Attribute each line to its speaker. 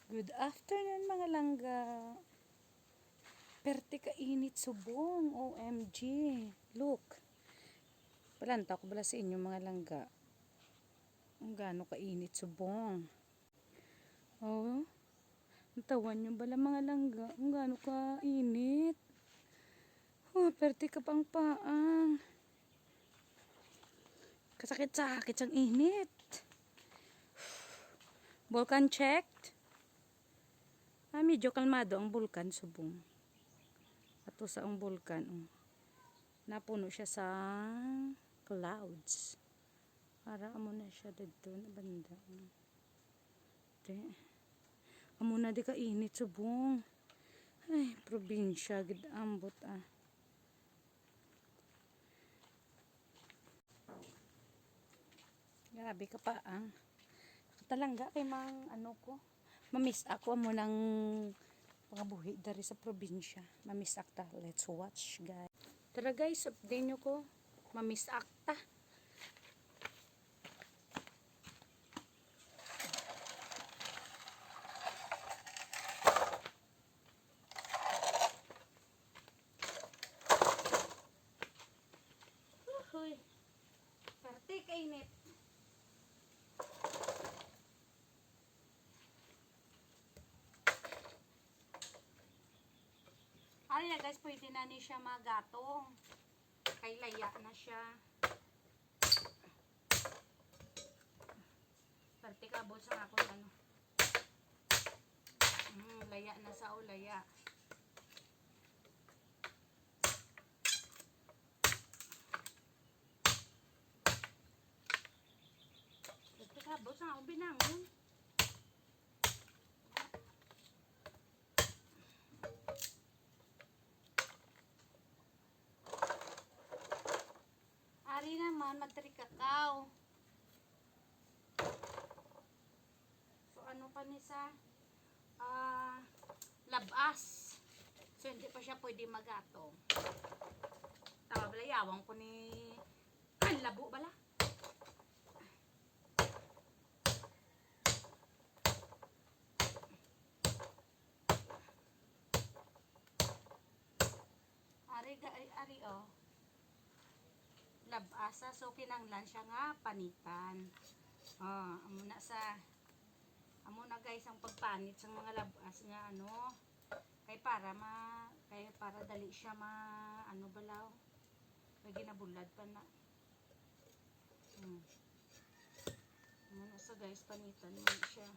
Speaker 1: Good afternoon mga langga. Perte ka init subong. OMG. Look. Palanta ko bala sa inyo mga langga. Ang gaano ka init subong. Oh. Natawan nyo bala mga langga. Ang gaano ka init. Oh, perte ka pang paang. Kasakit-sakit ang init. Volcan checked. Medyo kalmado ang bulkan subong. Ato sa ang bulkan. Napuno siya sa clouds. Para amo na siya dito na banda. Amo na di ka init subong. Ay, probinsya gid ambot ah. Grabe ka pa ah. Katalangga kay mang ano ko. Mamiss ako amo ng pangabuhi dari sa probinsya. Mamiss akta. Let's watch guys. Tara guys, update nyo ko. Mamiss akta. Uy. Parte kainit. Ano na guys, pwede na ni siya magatong. Kay laya na siya. Parte ka bot sa ako ano. Laya na sa ulaya. Parte ka bot sa ako binangon. Ari naman, magtrikakaw. So, ano pa ni sa labas. So, hindi pa siya pwede magatong. Tama bala, yawang ko ni labo bala. Ari oh. Labasa, so kinanglan siya nga panitan. Amo na guys ang pagpanit sa mga labas nga ano kay para dali siya ano balaw. May ginabulad pa na. Amo na sa guys panitan mo siya.